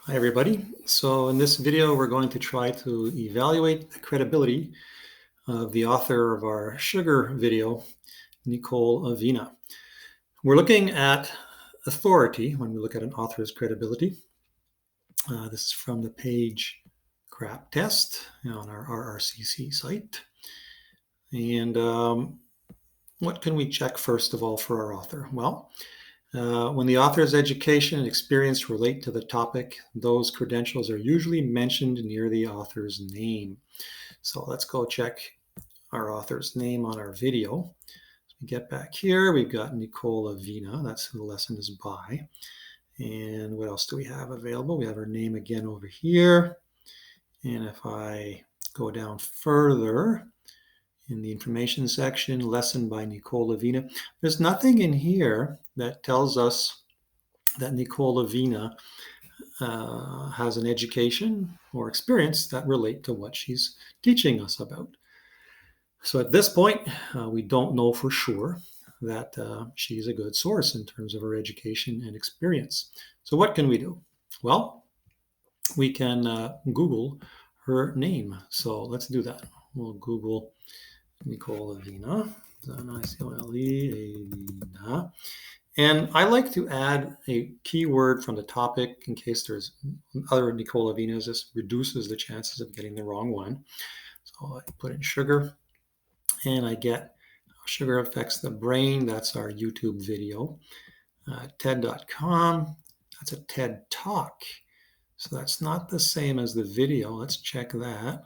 Hi, everybody. So in this video, we're going to try to evaluate the credibility of the author of our sugar video, Nicole Avena. We're looking at authority when we look at an author's credibility. This is from the page CRAP test on our RRCC site. And what can we check first of all for our author? Well, when the author's education and experience relate to the topic, those credentials are usually mentioned near the author's name. So let's go check our author's name on our video. So we get back here, we've got Nicole Avena. That's who the lesson is by. And what else do we have available? We have her name again over here. And if I go down further, in the information section, lesson by Nicole Avena. There's nothing in here that tells us that Nicole Avena has an education or experience that relate to what she's teaching us about. So at this point, we don't know for sure that she's a good source in terms of her education and experience. So what can we do? Well, we can Google her name. So let's do that. We'll Google Nicole Avena, Avena. And I like to add a keyword from the topic in case there's other Nicole Avenas. This reduces the chances of getting the wrong one. So I put in sugar and I get sugar affects the brain. That's our YouTube video. TED.com, that's a TED Talk. So that's not the same as the video. Let's check that.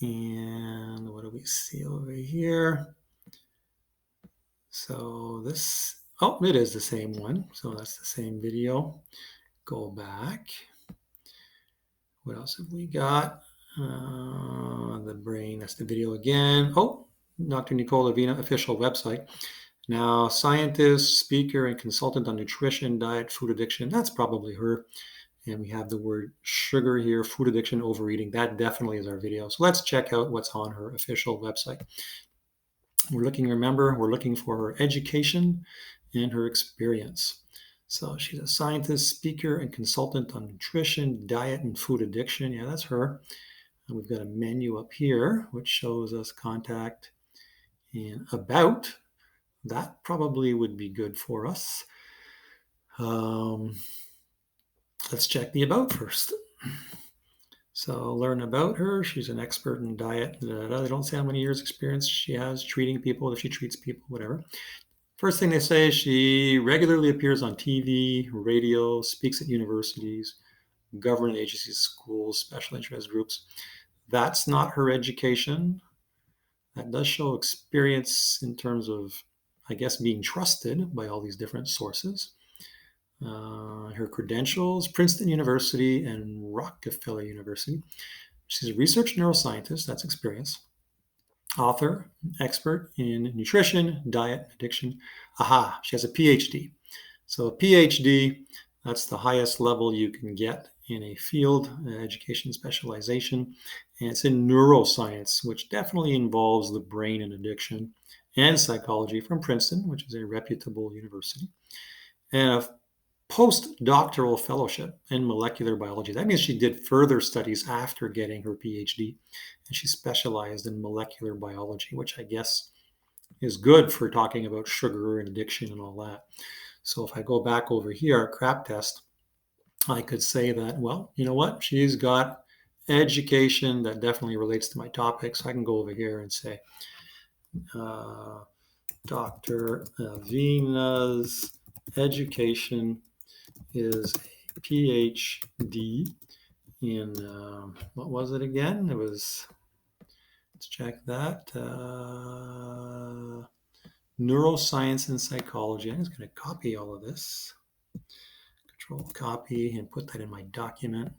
And what do we see over here? So this, oh, it is the same one. So that's the same video. Go back. What else have we got? The brain, that's the video again. Oh, Dr. Nicole Avena official website. Now, scientist, speaker, and consultant on nutrition, diet, food addiction. That's probably her. And we have the word sugar here, food addiction, overeating. That definitely is our video. So let's check out what's on her official website. Remember, we're looking for her education and her experience. So she's a scientist, speaker, and consultant on nutrition, diet, and food addiction. Yeah, that's her. And we've got a menu up here, which shows us contact and about. That probably would be good for us. Let's check the about first. So learn about her. She's an expert in diet. They don't say how many years experience she has treating people, if she treats people, whatever. First thing they say is she regularly appears on TV, radio, speaks at universities, government agencies, schools, special interest groups. That's not her education. That does show experience in terms of, I guess, being trusted by all these different sources. Her credentials, Princeton University and Rockefeller University. She's a research neuroscientist, that's experience. Author, expert in nutrition, diet, addiction. Aha, she has a PhD. So a PhD, that's the highest level you can get in a field, education specialization. And it's in neuroscience, which definitely involves the brain and addiction, and psychology from Princeton, which is a reputable university. And a postdoctoral fellowship in molecular biology. That means she did further studies after getting her PhD, and she specialized in molecular biology, which I guess is good for talking about sugar and addiction and all that. So if I go back over here, CRAP test, I could say that, well, you know what? She's got education that definitely relates to my topic. So I can go over here and say, Dr. Avena's education is a PhD in, what was it again? It was, let's check that, neuroscience and psychology. I'm just going to copy all of this. Control copy and put that in my document.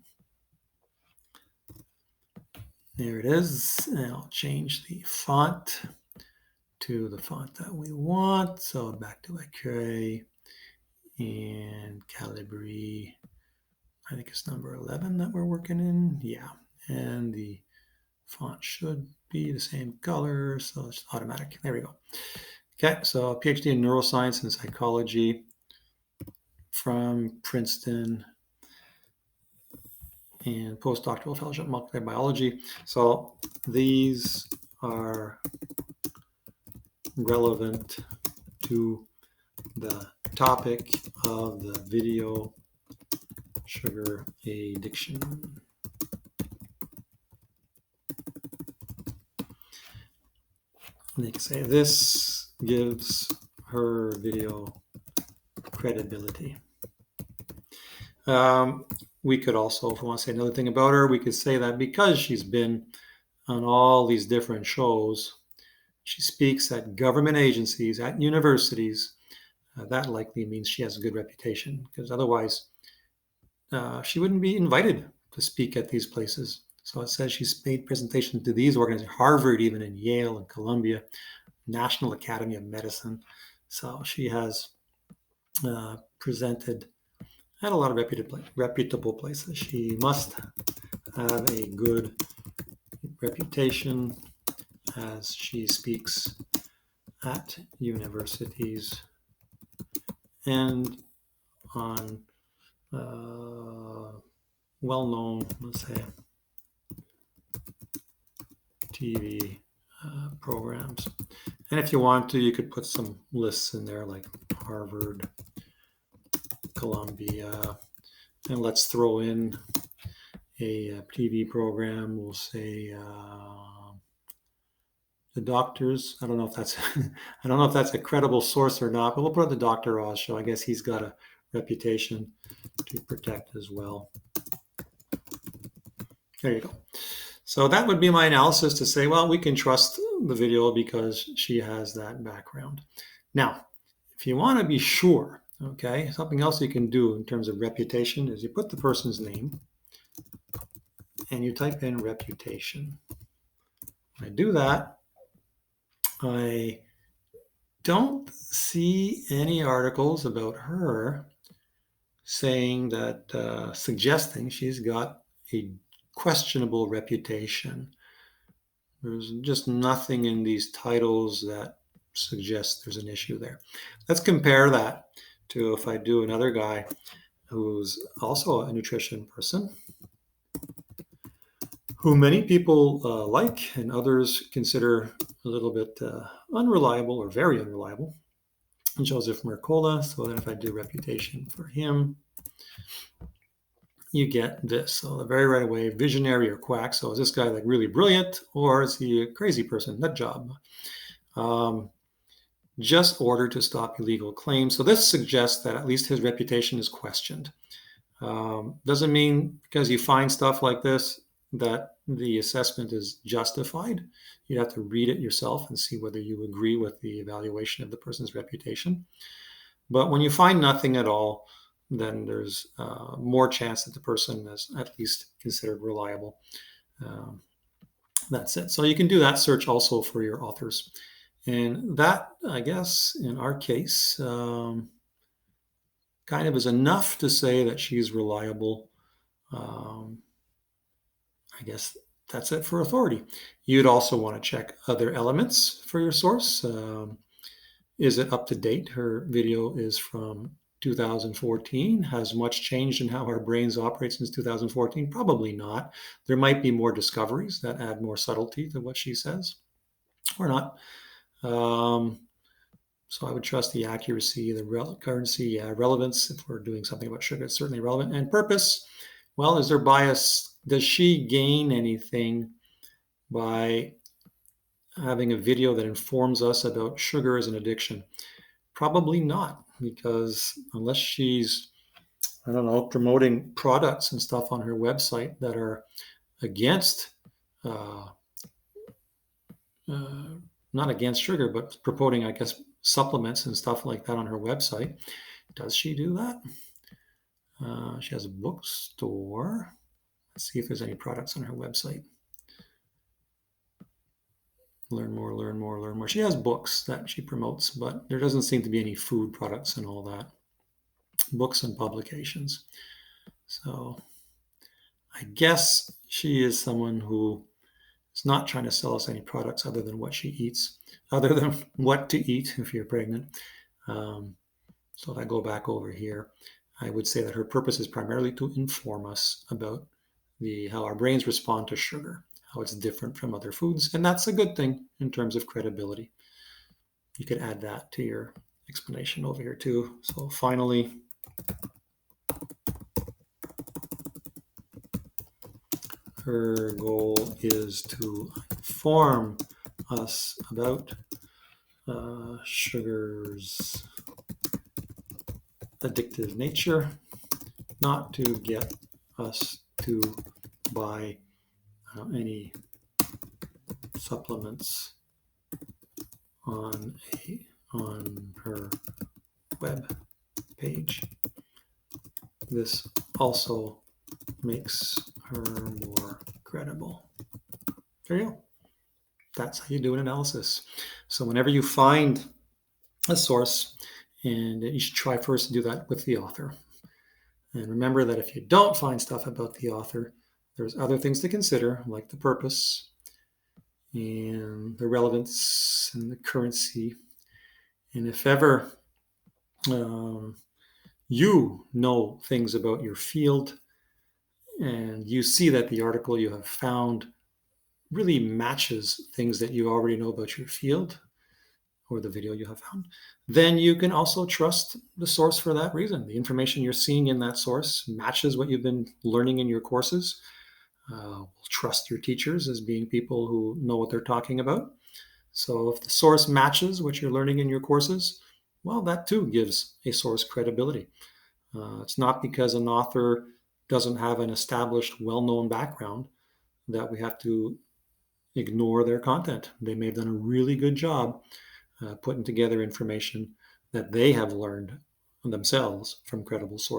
There it is. And I'll change the font to the font that we want. So back to Accueil and Calibri. I think it's number 11 that we're working in. Yeah. And the font should be the same color. So it's automatic. There we go. Okay. So PhD in neuroscience and psychology from Princeton and postdoctoral fellowship in molecular biology. So these are relevant to the topic of the video sugar addiction. And they can say this gives her video credibility. We could also, if we want to say another thing about her, we could say that because she's been on all these different shows, she speaks at government agencies, at universities. That likely means she has a good reputation, because otherwise she wouldn't be invited to speak at these places. So it says she's made presentations to these organizations, Harvard, even in Yale and Columbia, National Academy of Medicine. So she has presented at a lot of reputable places. She must have a good reputation as she speaks at universities and on well-known, let's say, TV programs. And if you want to, you could put some lists in there like Harvard, Columbia, and let's throw in a TV program. We'll say the doctors. I don't know if that's I don't know if that's a credible source or not, but we'll put the Dr. Oz show. I guess he's got a reputation to protect as well. There you go. So that would be my analysis to say, well, we can trust the video because she has that background. Now, if you want to be sure, okay, something else you can do in terms of reputation is you put the person's name and you type in reputation. When I do that, I don't see any articles about her saying that, suggesting she's got a questionable reputation. There's just nothing in these titles that suggests there's an issue there. Let's compare that to if I do another guy who's also a nutrition person, who many people like and others consider a little bit unreliable or very unreliable, Joseph Mercola. So then if I do reputation for him, you get this. So the very right away, visionary or quack. So is this guy like really brilliant or is he a crazy person? Nut job. Just ordered to stop illegal claims. So this suggests that at least his reputation is questioned. Doesn't mean because you find stuff like this that the assessment is justified. You have to read it yourself and see whether you agree with the evaluation of the person's reputation. But when you find nothing at all, then there's more chance that the person is at least considered reliable. That's it. So you can do that search also for your authors. And that, I guess, in our case, kind of is enough to say that she's reliable. I guess that's it for authority. You'd also want to check other elements for your source. Is it up to date? Her video is from 2014. Has much changed in how our brains operate since 2014? Probably not. There might be more discoveries that add more subtlety to what she says, or not. So I would trust the accuracy, the currency, relevance. If we're doing something about sugar, it's certainly relevant. And purpose, well, is there bias? Does she gain anything by having a video that informs us about sugar as an addiction? Probably not, because unless she's, I don't know, promoting products and stuff on her website that are against, not against sugar, but promoting, I guess, supplements and stuff like that on her website. Does she do that? She has a bookstore. Let's see if there's any products on her website. Learn more, learn more, learn more. She has books that she promotes, but there doesn't seem to be any food products and all that. Books and publications. So I guess she is someone who is not trying to sell us any products other than what she eats, other than what to eat if you're pregnant. So if I go back over here, I would say that her purpose is primarily to inform us about how our brains respond to sugar, how it's different from other foods, and that's a good thing in terms of credibility. You could add that to your explanation over here too. So finally, her goal is to inform us about sugar's addictive nature, not to get us to buy any supplements on her web page. This also makes her more credible. There you go. That's how you do an analysis. So whenever you find a source, and you should try first to do that with the author. And remember that if you don't find stuff about the author, there's other things to consider, like the purpose and the relevance and the currency. And if ever you know things about your field and you see that the article you have found really matches things that you already know about your field or the video you have found, then you can also trust the source for that reason. The information you're seeing in that source matches what you've been learning in your courses. We'll trust your teachers as being people who know what they're talking about. So if the source matches what you're learning in your courses, well, that too gives a source credibility. It's not because an author doesn't have an established, well-known background that we have to ignore their content. They may have done a really good job putting together information that they have learned themselves from credible sources.